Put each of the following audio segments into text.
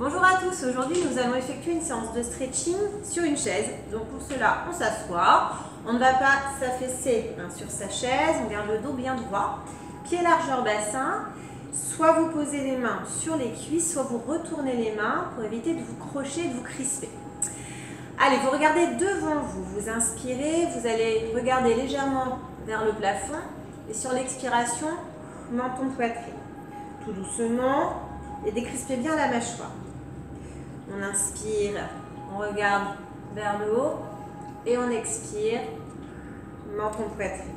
Bonjour à tous, aujourd'hui nous allons effectuer une séance de stretching sur une chaise. Donc pour cela, on s'assoit, on ne va pas s'affaisser sur sa chaise, on garde le dos bien droit, pied largeur bassin, soit vous posez les mains sur les cuisses, soit vous retournez les mains pour éviter de vous crocher, de vous crisper. Allez, vous regardez devant vous, vous inspirez, vous allez regarder légèrement vers le plafond et sur l'expiration, menton poitrine. Tout doucement et décrispez bien la mâchoire. On inspire, on regarde vers le haut et on expire, menton poitrine.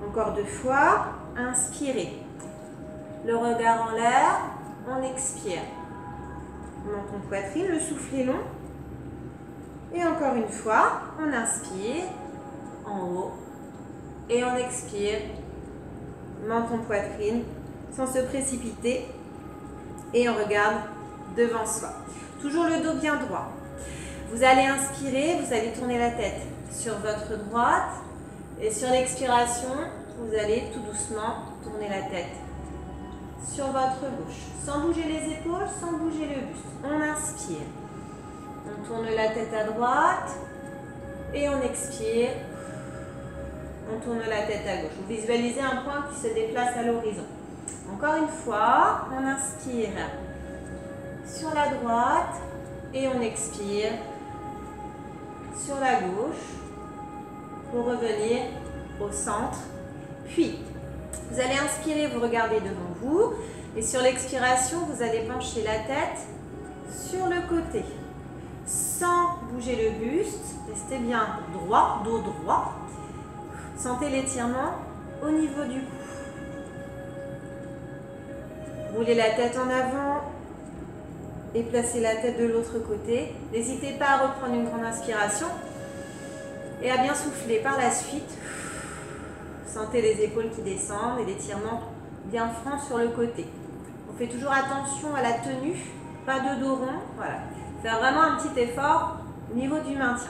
Encore 2 fois, inspirez, le regard en l'air, on expire, menton poitrine, le souffle est long. Et encore une fois, on inspire en haut et on expire, menton poitrine, sans se précipiter et on regarde devant soi. Toujours le dos bien droit. Vous allez inspirer, vous allez tourner la tête sur votre droite et sur l'expiration, vous allez tout doucement tourner la tête sur votre gauche. Sans bouger les épaules, sans bouger le buste. On inspire. On tourne la tête à droite et on expire. On tourne la tête à gauche. Vous visualisez un point qui se déplace à l'horizon. Encore une fois, on inspire sur la droite et on expire sur la gauche pour revenir au centre. Puis, vous allez inspirer, vous regardez devant vous et sur l'expiration, vous allez pencher la tête sur le côté sans bouger le buste. Restez bien droit, dos droit. Sentez l'étirement au niveau du cou. Roulez la tête en avant et placez la tête de l'autre côté. N'hésitez pas à reprendre une grande inspiration et à bien souffler par la suite. Sentez les épaules qui descendent et l'étirement bien franc sur le côté. On fait toujours attention à la tenue, pas de dos rond. Voilà. Faire vraiment un petit effort au niveau du maintien.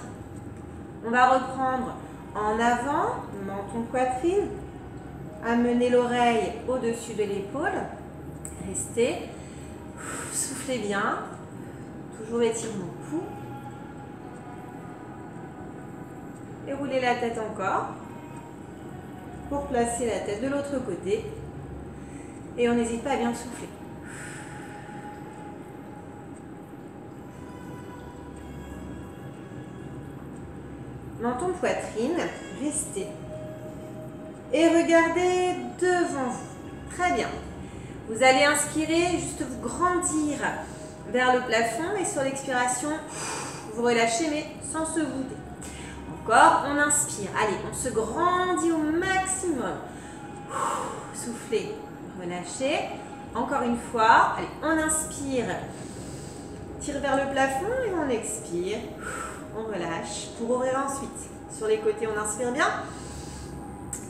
On va reprendre en avant, menton poitrine, amener l'oreille au-dessus de l'épaule. Restez, soufflez bien, toujours étirement cou. Et roulez la tête encore pour placer la tête de l'autre côté. Et on n'hésite pas à bien souffler. Menton poitrine, restez. Et regardez devant vous. Très bien. Vous allez inspirer, juste vous grandir vers le plafond et sur l'expiration, vous relâchez mais sans se voûter. Encore, on inspire. Allez, on se grandit au maximum. Soufflez, relâchez. Encore une fois, allez, on inspire. Tire vers le plafond et on expire. On relâche pour ouvrir ensuite. Sur les côtés, on inspire bien.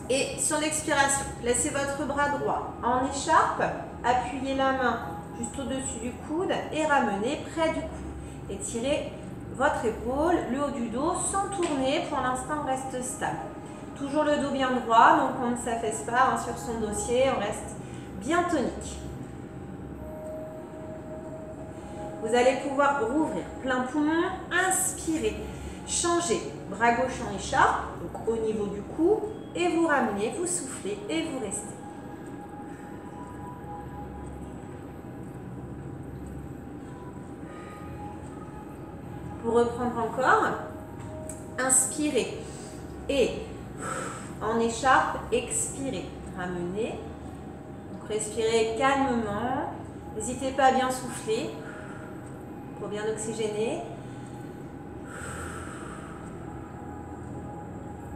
Et sur l'expiration, placez votre bras droit en écharpe, appuyez la main juste au-dessus du coude et ramenez près du cou. Étirez votre épaule, le haut du dos sans tourner, pour l'instant on reste stable. Toujours le dos bien droit, donc on ne s'affaisse pas sur son dossier, on reste bien tonique. Vous allez pouvoir rouvrir plein poumon, inspirez, changez, bras gauche en écharpe, donc au niveau du cou, et vous ramenez, vous soufflez et vous restez. Pour reprendre encore, inspirez et en écharpe, expirez, ramenez. Donc respirez calmement, n'hésitez pas à bien souffler pour bien oxygéner.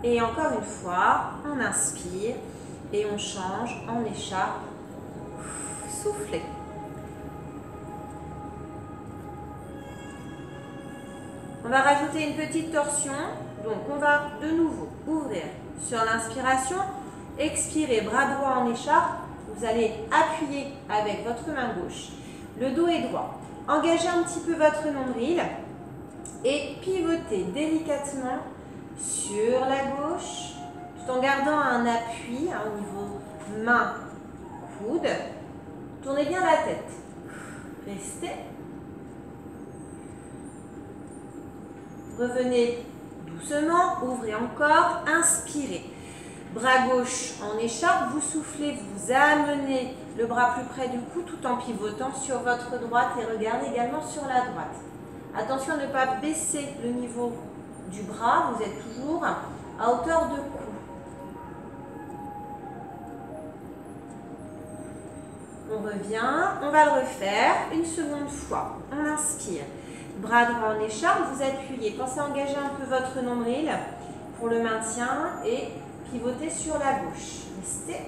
Et encore une fois, on inspire et on change en écharpe. Soufflez. On va rajouter une petite torsion. Donc, on va de nouveau ouvrir sur l'inspiration. Expirez, bras droit en écharpe. Vous allez appuyer avec votre main gauche. Le dos est droit. Engagez un petit peu votre nombril et pivotez délicatement sur la gauche, tout en gardant un appui au niveau main, coude. Tournez bien la tête. Restez. Revenez doucement, ouvrez encore, inspirez. Bras gauche en écharpe, vous soufflez, vous amenez le bras plus près du cou tout en pivotant sur votre droite et regardez également sur la droite. Attention à ne pas baisser le niveau du bras, vous êtes toujours à hauteur de cou. On revient, on va le refaire une seconde fois. On inspire. Bras droit en écharpe, vous appuyez. Pensez à engager un peu votre nombril pour le maintien et pivoter sur la gauche. Restez.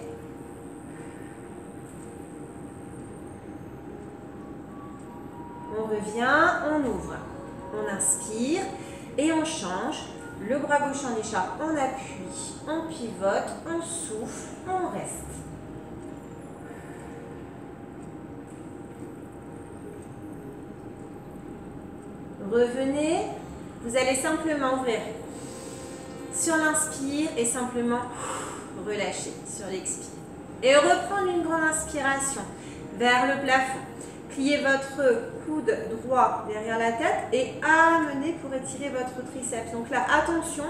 On revient, on ouvre. On inspire et on change. Le bras gauche en écharpe, on appuie, on pivote, on souffle, on reste. Revenez, vous allez simplement ouvrir sur l'inspire et simplement relâcher sur l'expire. Et reprendre une grande inspiration vers le plafond. Pliez votre coude droit derrière la tête et amenez pour étirer votre triceps. Donc là, attention,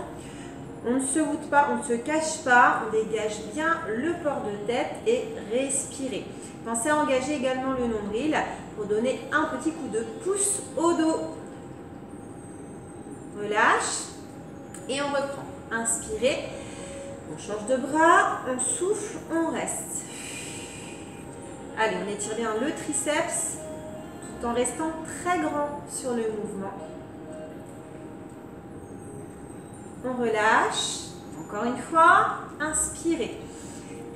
on ne se voûte pas, on ne se cache pas, on dégage bien le port de tête et respirez. Pensez à engager également le nombril pour donner un petit coup de pouce au dos. Relâche et on reprend. Inspirez, on change de bras, on souffle, on reste. Allez, on étire bien le triceps tout en restant très grand sur le mouvement. On relâche. Encore une fois, inspirez.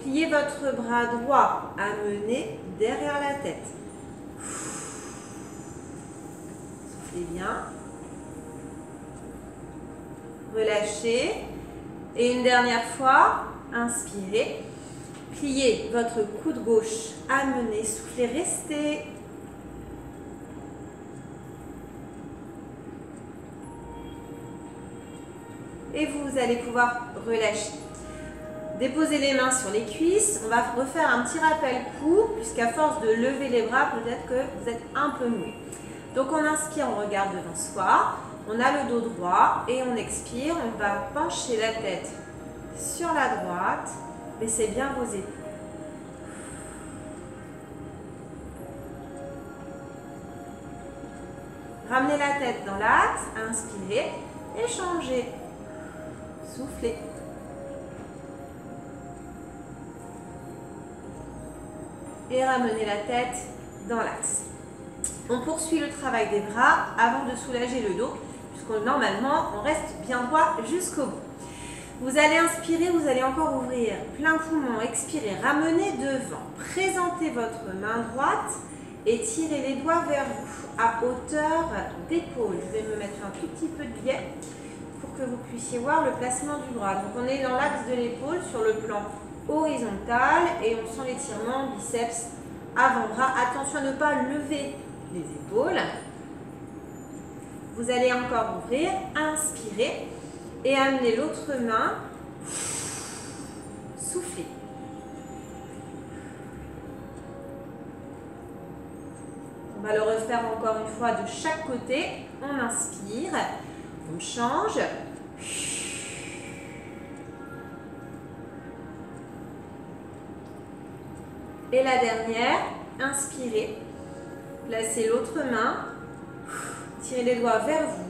Pliez votre bras droit, amenez derrière la tête. Soufflez bien. Relâchez. Et une dernière fois, inspirez. Pliez votre coude gauche, amenez, soufflez, restez. Et vous allez pouvoir relâcher. Déposez les mains sur les cuisses. On va refaire un petit rappel cou, puisqu'à force de lever les bras, peut-être que vous êtes un peu mouillé. Donc on inspire, on regarde devant soi. On a le dos droit et on expire. On va pencher la tête sur la droite. Baissez bien vos épaules. Ramenez la tête dans l'axe. Inspirez. Échangez. Soufflez. Et ramenez la tête dans l'axe. On poursuit le travail des bras avant de soulager le dos, puisque normalement, on reste bien droit jusqu'au bout. Vous allez inspirer, vous allez encore ouvrir plein poumon, expirer, ramenez devant. Présentez votre main droite et tirez les doigts vers vous, à hauteur d'épaule. Je vais me mettre un tout petit peu de biais pour que vous puissiez voir le placement du bras. Donc on est dans l'axe de l'épaule sur le plan horizontal et on sent l'étirement biceps avant-bras. Attention à ne pas lever les épaules. Vous allez encore ouvrir, inspirer et amener l'autre main, souffler. On va le refaire encore une fois de chaque côté. On inspire, on change. Et la dernière, inspirez. Placez l'autre main, tirez les doigts vers vous.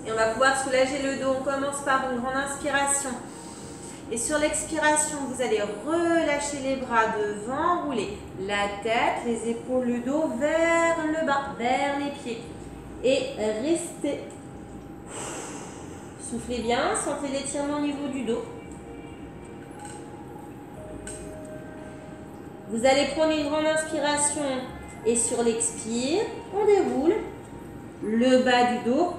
Et on va pouvoir soulager le dos. On commence par une grande inspiration. Et sur l'expiration, vous allez relâcher les bras devant, rouler la tête, les épaules, le dos vers le bas, vers les pieds. Et restez. Soufflez bien, sentez l'étirement au niveau du dos. Vous allez prendre une grande inspiration et sur l'expire, on déroule le bas du dos,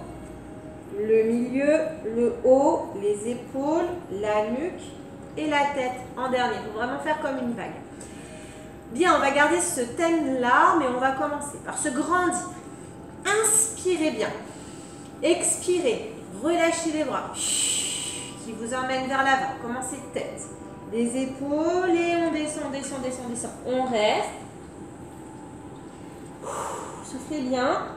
le milieu, le haut, les épaules, la nuque et la tête en dernier. Pour vraiment faire comme une vague. Bien, on va garder ce thème-là, mais on va commencer par se grandir. Inspirez bien. Expirez. Relâchez les bras. Qui vous emmène vers l'avant. Commencez tête. Les épaules et on descend, descend, descend, descend. On reste. Soufflez bien.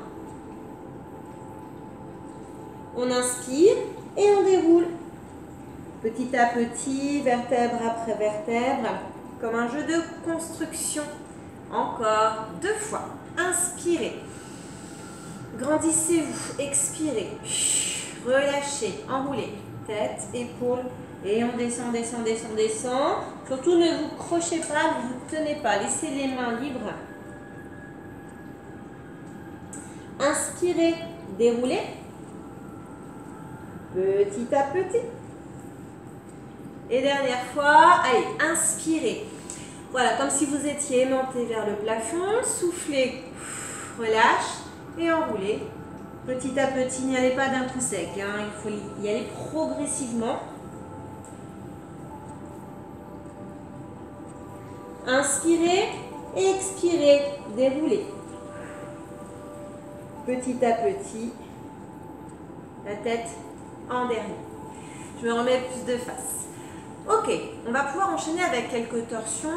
On inspire et on déroule. Petit à petit, vertèbre après vertèbre, comme un jeu de construction. Encore 2 fois. Inspirez. Grandissez-vous. Expirez. Relâchez. Enroulez. Tête, épaules. Et on descend, descend, descend, descend. Surtout ne vous crochez pas, ne vous tenez pas. Laissez les mains libres. Inspirez. Déroulez. Petit à petit. Et dernière fois, allez, inspirez. Voilà, comme si vous étiez aimanté vers le plafond. Soufflez, relâche et enroulez. Petit à petit, n'y allez pas d'un coup sec. Hein. Il faut y aller progressivement. Inspirez et expirez. Déroulez. Petit à petit, la tête en dernier. Je me remets plus de face. Ok, on va pouvoir enchaîner avec quelques torsions,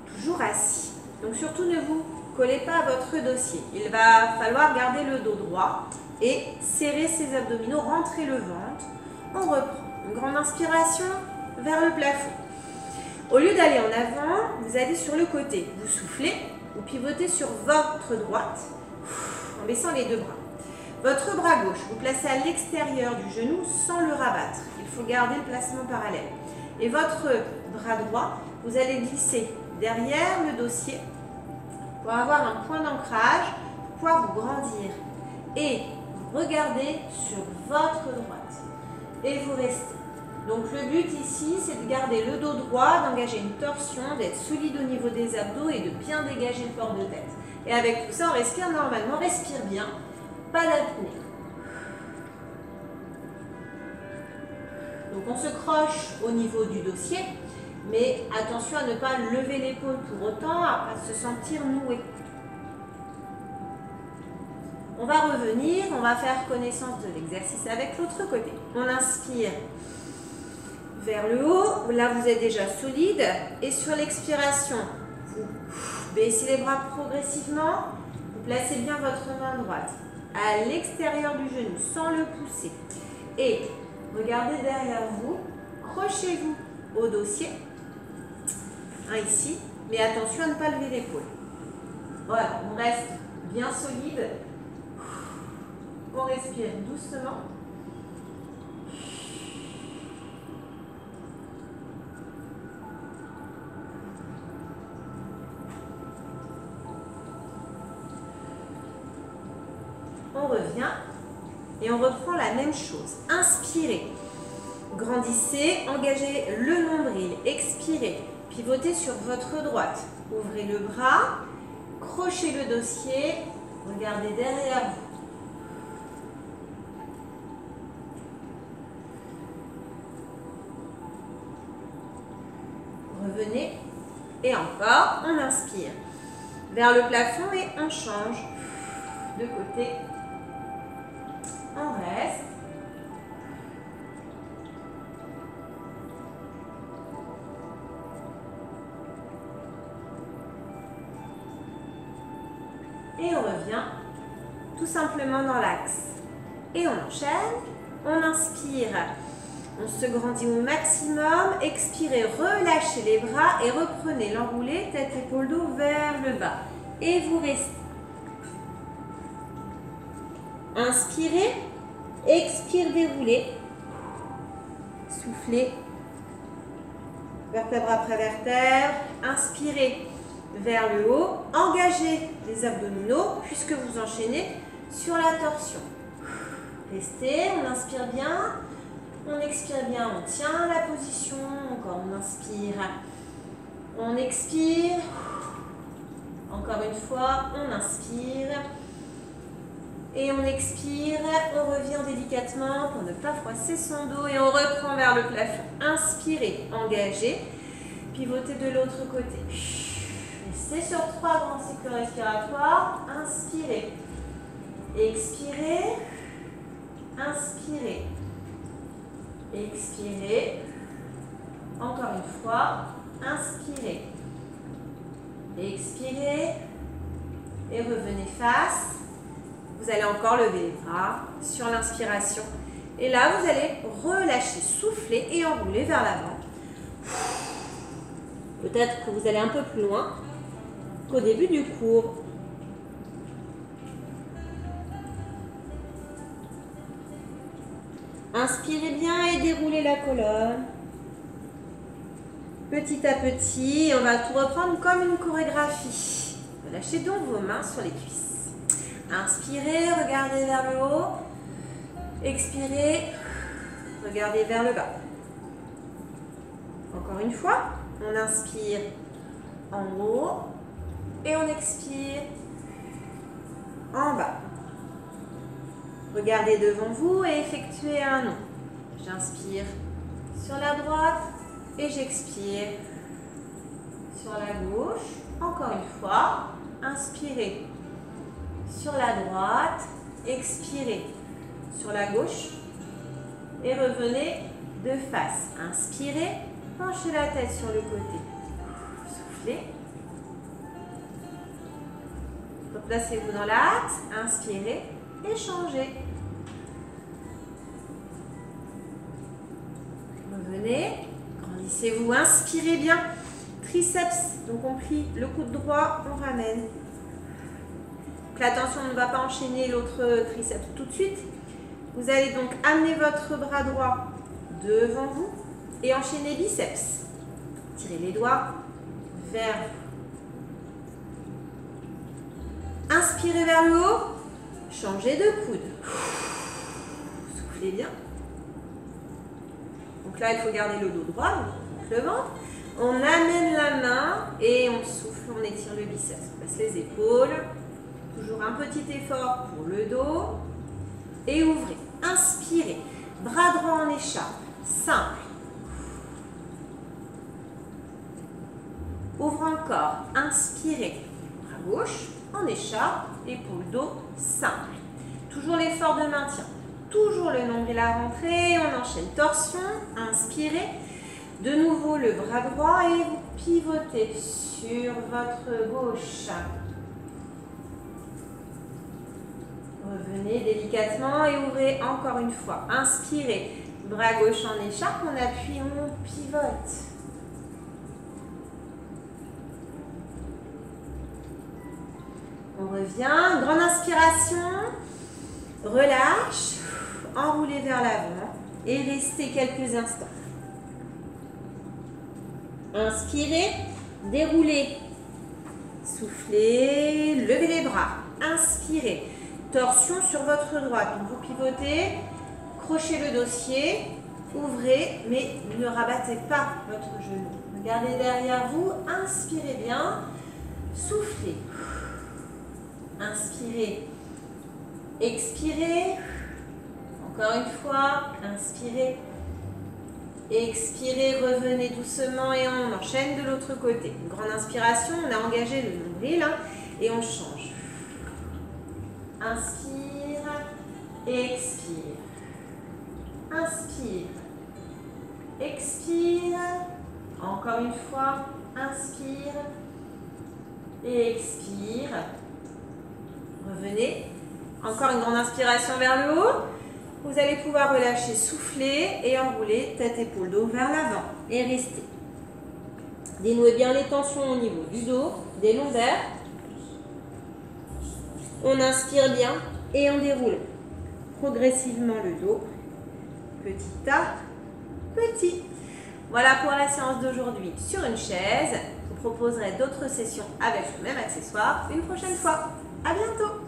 toujours assis. Donc surtout ne vous collez pas à votre dossier. Il va falloir garder le dos droit et serrer ses abdominaux, rentrer le ventre. On reprend. Une grande inspiration vers le plafond. Au lieu d'aller en avant, vous allez sur le côté. Vous soufflez, vous pivotez sur votre droite en baissant les 2 bras. Votre bras gauche, vous placez à l'extérieur du genou sans le rabattre. Il faut garder le placement parallèle. Et votre bras droit, vous allez glisser derrière le dossier pour avoir un point d'ancrage, pour pouvoir vous grandir. Et regardez sur votre droite. Et vous restez. Donc le but ici, c'est de garder le dos droit, d'engager une torsion, d'être solide au niveau des abdos et de bien dégager le port de tête. Et avec tout ça, on respire normalement, respire bien, pas d'apnée. Donc on se croche au niveau du dossier, mais attention à ne pas lever l'épaule pour autant, à ne pas se sentir noué. On va revenir, on va faire connaissance de l'exercice avec l'autre côté. On inspire vers le haut, là vous êtes déjà solide, et sur l'expiration, vous baissez les bras progressivement, vous placez bien votre main droite à l'extérieur du genou sans le pousser. Et regardez derrière vous, crochez-vous au dossier, ici, mais attention à ne pas lever l'épaule. Voilà, on reste bien solide, on respire doucement. On revient et on reprend la même chose. Inspirez, grandissez, engagez le nombril, expirez, pivotez sur votre droite, ouvrez le bras, crochez le dossier, regardez derrière vous. Revenez et encore, on inspire vers le plafond et on change de côté. On reste. Et on revient tout simplement dans l'axe. Et on enchaîne. On inspire. On se grandit au maximum. Expirez, relâchez les bras et reprenez l'enroulé, tête, épaule, dos vers le bas. Et vous restez. Inspirez, expire, déroulez, soufflez, vertèbre après vertèbre, inspirez vers le haut, engagez les abdominaux puisque vous enchaînez sur la torsion. Restez, on inspire bien, on expire bien, on tient la position, encore on inspire, on expire, encore une fois, on inspire. Et on expire, on revient délicatement pour ne pas froisser son dos et on reprend vers le plafond. Inspirez, engagez, pivotez de l'autre côté. Restez sur 3 grands cycles respiratoires. Inspirez, expirez, inspirez, expirez. Encore une fois, inspirez, et revenez face. Vous allez encore lever les bras sur l'inspiration. Et là, vous allez relâcher, souffler et enrouler vers l'avant. Peut-être que vous allez un peu plus loin qu'au début du cours. Inspirez bien et déroulez la colonne. Petit à petit, on va tout reprendre comme une chorégraphie. Lâchez donc vos mains sur les cuisses. Inspirez, regardez vers le haut. Expirez, regardez vers le bas. Encore une fois, on inspire en haut et on expire en bas. Regardez devant vous et effectuez un nom. J'inspire sur la droite et j'expire sur la gauche. Encore une fois, inspirez sur la droite, expirez sur la gauche et revenez de face. Inspirez, penchez la tête sur le côté. Soufflez. Replacez-vous dans l'axe, inspirez et changez. Revenez, grandissez-vous, inspirez bien. Triceps, donc on plie le coude droit, on ramène. Donc l'attention ne va pas enchaîner l'autre triceps tout de suite. Vous allez donc amener votre bras droit devant vous et enchaîner biceps. Tirez les doigts vers vous. Inspirez vers le haut, changez de coude. Soufflez bien. Donc là, il faut garder le dos droit, donc le ventre. On amène la main et on souffle, on étire le biceps. On passe les épaules. Toujours un petit effort pour le dos. Et ouvrez. Inspirez. Bras droit en écharpe. Simple. Ouvre encore. Inspirez. Bras gauche en écharpe. Épaule dos. Simple. Toujours l'effort de maintien. Toujours le nombril à rentrer. On enchaîne torsion. Inspirez. De nouveau le bras droit et vous pivotez sur votre gauche. Revenez délicatement et ouvrez encore une fois. Inspirez, bras gauche en écharpe, on appuie, on pivote. On revient, grande inspiration, relâche, enroulez vers l'avant et restez quelques instants. Inspirez, déroulez, soufflez, levez les bras, inspirez, torsion sur votre droite, donc vous pivotez, crochez le dossier, ouvrez, mais ne rabattez pas votre genou. Regardez derrière vous, inspirez bien, soufflez, inspirez, expirez, encore une fois, inspirez, expirez, revenez doucement et on enchaîne de l'autre côté. Une grande inspiration, on a engagé le nombril et on change. Inspire, expire. Inspire, expire. Encore une fois, inspire et expire. Revenez. Encore une grande inspiration vers le haut. Vous allez pouvoir relâcher, souffler et enrouler tête, épaule, dos vers l'avant. Et restez. Dénouez bien les tensions au niveau du dos, des lombaires. On inspire bien et on déroule progressivement le dos, petit à petit. Voilà pour la séance d'aujourd'hui sur une chaise. Je vous proposerai d'autres sessions avec le même accessoire une prochaine fois. À bientôt!